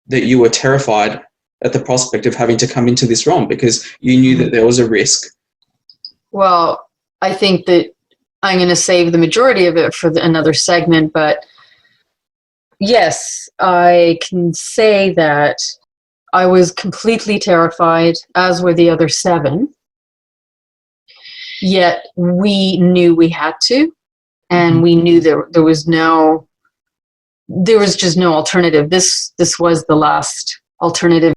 that you were terrified at the prospect of having to come into this realm because you knew that there was a risk? Well, I think that I'm going to save the majority of it for another segment, but yes, I can say that I was completely terrified, as were the other 7. Yet we knew we had to, and we knew there was just no alternative. This was the last alternative.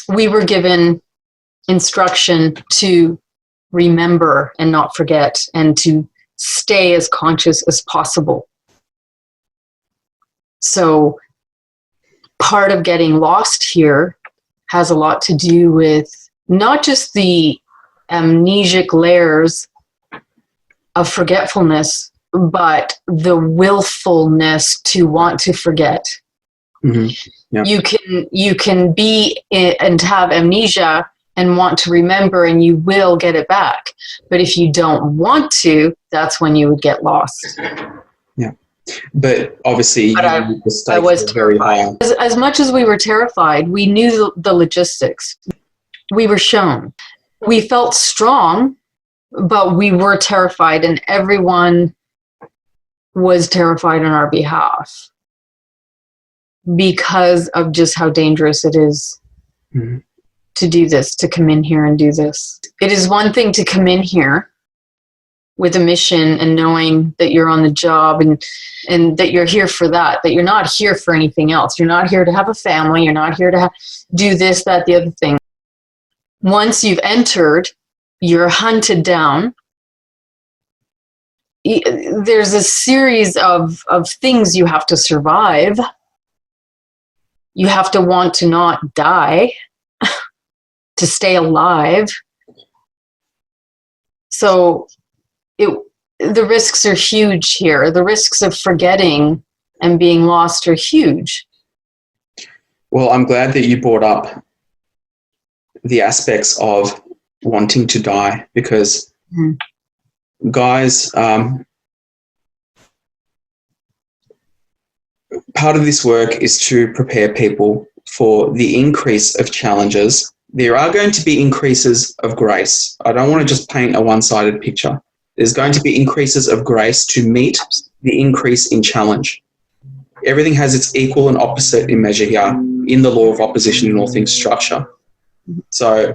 We were given instruction to remember and not forget, and to stay as conscious as possible. So part of getting lost here has a lot to do with not just the amnesic layers of forgetfulness, but the willfulness to want to forget. Mm-hmm. Yeah. You can be and have amnesia and want to remember, and you will get it back. But if you don't want to, that's when you would get lost. Yeah. But obviously, I was very high. As much as we were terrified, we knew the logistics. We were shown. We felt strong, but we were terrified, and everyone was terrified on our behalf because of just how dangerous it is to do this, to come in here and do this. It is one thing to come in here with a mission and knowing that you're on the job and that you're here for that you're not here for anything else. You're not here to have a family. You're not here to do this, that, the other thing. Once you've entered, you're hunted down. There's a series of things you have to survive. You have to want to not die, to stay alive. So the risks are huge here. The risks of forgetting and being lost are huge. Well, I'm glad that you brought up the aspects of wanting to die, because guys, part of this work is to prepare people for the increase of challenges. There are going to be increases of grace. I don't want to just paint a one-sided picture. There's going to be increases of grace to meet the increase in challenge. Everything has its equal and opposite in measure here in the law of opposition in all things structure. So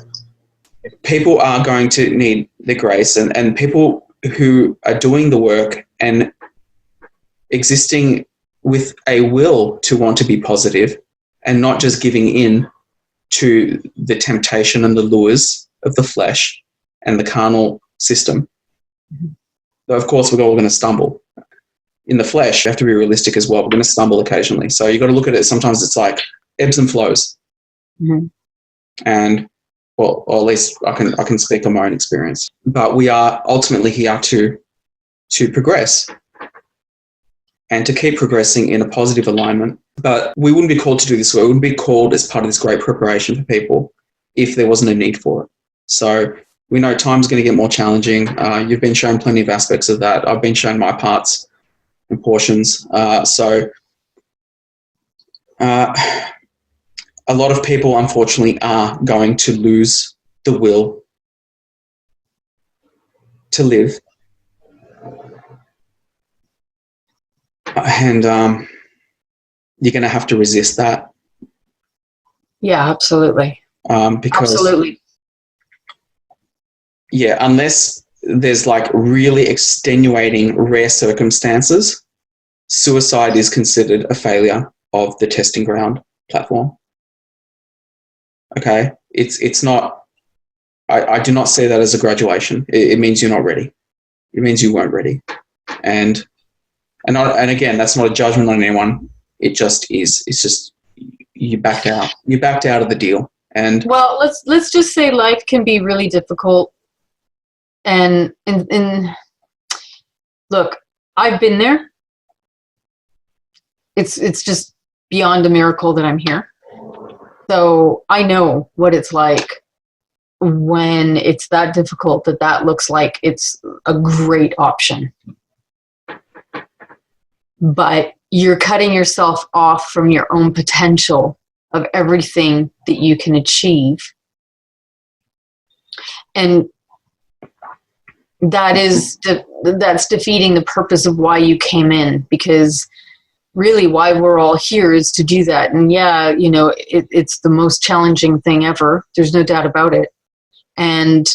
people are going to need the grace, and people who are doing the work and existing with a will to want to be positive and not just giving in to the temptation and the lures of the flesh and the carnal system. Though of course we're all going to stumble. In the flesh, you have to be realistic as well. We're going to stumble occasionally. So you've got to look at it. Sometimes it's like ebbs and flows. And, well, or at least I can speak on my own experience. But we are ultimately here to progress and to keep progressing in a positive alignment. But we wouldn't be called to do this work. We wouldn't be called as part of this great preparation for people if there wasn't a need for it. So we know time's going to get more challenging. You've been shown plenty of aspects of that. I've been shown my parts and portions. So a lot of people, unfortunately, are going to lose the will to live. And you're going to have to resist that. Yeah, absolutely. Because, absolutely. Yeah, unless there's like really extenuating rare circumstances, suicide is considered a failure of the testing ground platform. Okay, it's not. I do not see that as a graduation. It means you're not ready. It means you weren't ready, and again, that's not a judgment on anyone. It just is. It's just you backed out. You backed out of the deal. And well, let's just say life can be really difficult. And look, I've been there. It's just beyond a miracle that I'm here. So I know what it's like when it's that difficult, that looks like it's a great option. But you're cutting yourself off from your own potential of everything that you can achieve. And that's defeating the purpose of why you came in, because really why we're all here is to do that. And yeah, it's the most challenging thing ever. There's no doubt about it. And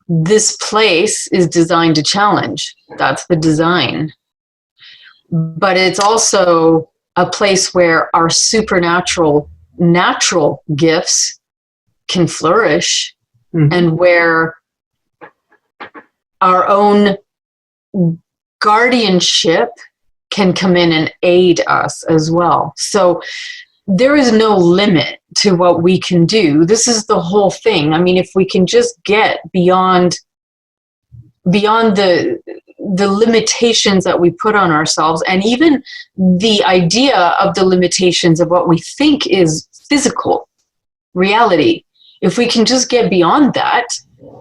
this place is designed to challenge. That's the design. But it's also a place where our natural gifts can flourish, and where our own guardianship can come in and aid us as well. So there is no limit to what we can do. This is the whole thing. I mean, if we can just get beyond the limitations that we put on ourselves, and even the idea of the limitations of what we think is physical reality, if we can just get beyond that,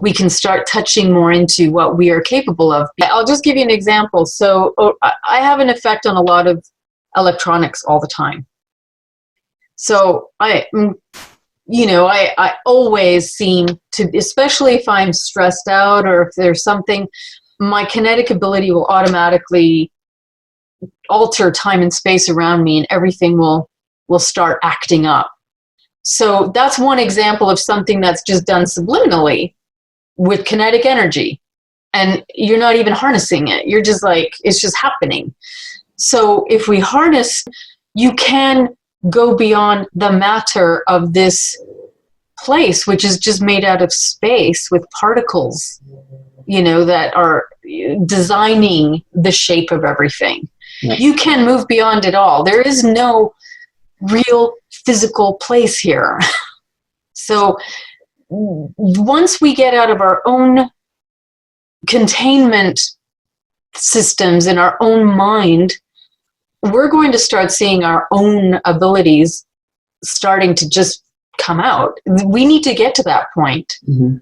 we can start touching more into what we are capable of. I'll just give you an example. So I have an effect on a lot of electronics all the time. So I always seem to, especially if I'm stressed out or if there's something, my kinetic ability will automatically alter time and space around me, and everything will start acting up. So that's one example of something that's just done subliminally with kinetic energy, and you're not even harnessing it. You're just like, it's just happening. So if we harness, you can go beyond the matter of this place, which is just made out of space with particles, that are designing the shape of everything. Yeah. You can move beyond it all. There is no real physical place here. So once we get out of our own containment systems in our own mind, we're going to start seeing our own abilities starting to just come out. We need to get to that point. Mm-hmm.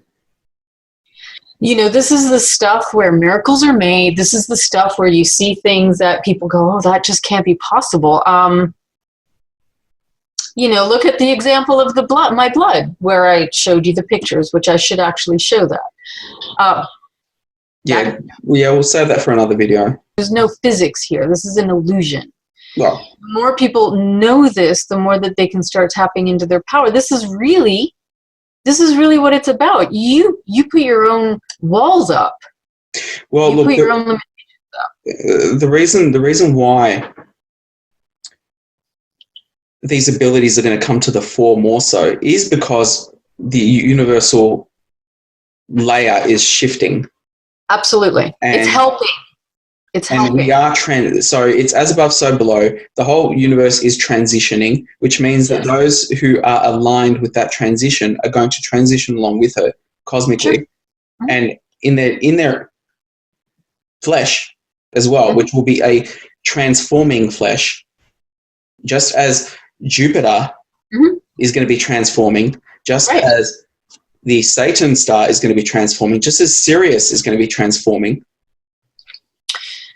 This is the stuff where miracles are made. This is the stuff where you see things that people go, oh, that just can't be possible. Look at the example of my blood, where I showed you the pictures, which I should actually show that. We'll save that for another video. There's no physics here. This is an illusion. Well, the more people know this, the more that they can start tapping into their power. This is really what it's about. You put your own walls up. Well, you put your own limitations up. The reason why these abilities are going to come to the fore more so is because the universal layer is shifting. Absolutely. It's helping. We are so it's as above, so below. The whole universe is transitioning, which means that those who are aligned with that transition are going to transition along with her cosmically. Sure. And in their flesh as well, which will be a transforming flesh, just as Jupiter is going to be transforming, just as the Satan star is going to be transforming, just as Sirius is going to be transforming.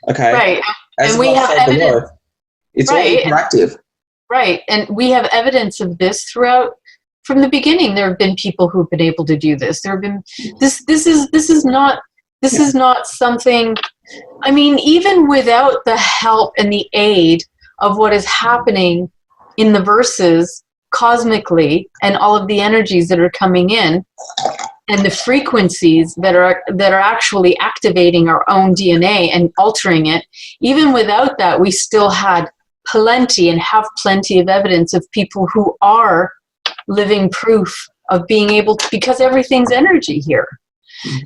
Okay. Right. And we have evidence. It's all interactive. Right. And we have evidence of this throughout. From the beginning, there have been people who've been able to do this. There have been this is not something. I mean, even without the help and the aid of what is happening in the verses cosmically, and all of the energies that are coming in, and the frequencies that are actually activating our own DNA and altering it, even without that, we still had plenty and have plenty of evidence of people who are living proof of being able to, because everything's energy here.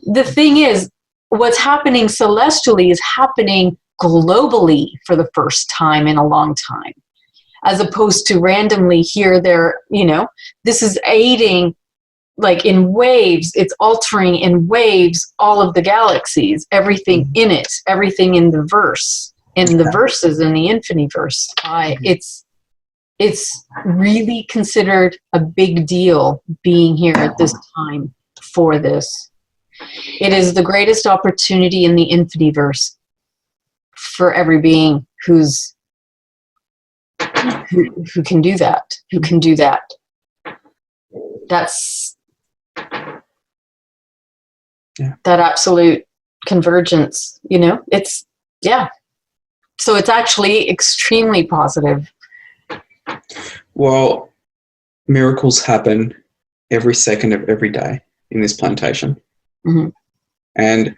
The thing is, what's happening celestially is happening globally for the first time in a long time, as opposed to randomly here, there, this is aiding like in waves. It's altering in waves all of the galaxies, everything in it, everything in the verse, in the verses, in the infiniverse. It's really considered a big deal being here at this time for this. It is the greatest opportunity in the infiniverse for every being who can do that, That's that absolute convergence, it's, so it's actually extremely positive. Well, miracles happen every second of every day in this plantation. Mm-hmm. And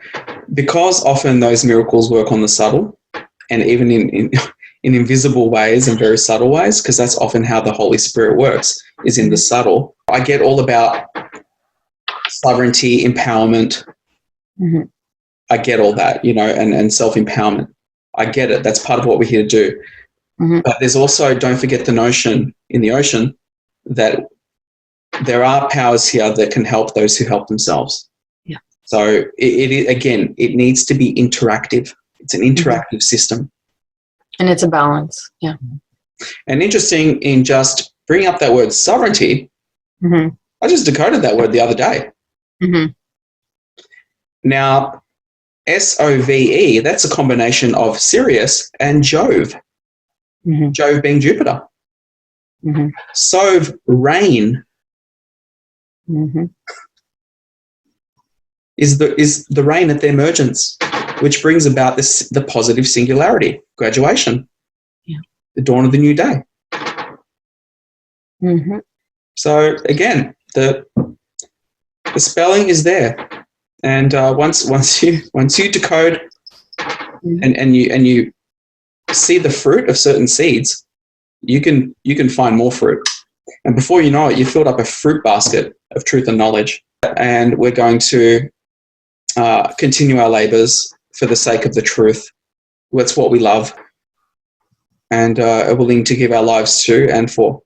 because often those miracles work on the subtle and even in invisible ways and very subtle ways, because that's often how the Holy Spirit works, is in the subtle. I get all about sovereignty, empowerment. Mm-hmm. I get all that, and self-empowerment. I get it. That's part of what we're here to do. Mm-hmm. But there's also, don't forget the notion in the ocean that there are powers here that can help those who help themselves. Yeah. So it needs to be interactive. It's an interactive system. And it's a balance. Yeah. And interesting in just bringing up that word sovereignty, I just decoded that word the other day. Mm-hmm. Now, SOVE, that's a combination of Sirius and Jove. Mm-hmm. Jove being Jupiter. Mm-hmm. Sove, rain, is the rain at the emergence, which brings about the positive singularity, graduation, the dawn of the new day. Mm-hmm. So again, the spelling is there, and once you decode and you see the fruit of certain seeds, you can find more fruit, and before you know it, you filled up a fruit basket of truth and knowledge. And we're going to continue our labors for the sake of the truth. That's what we love and are willing to give our lives to and for.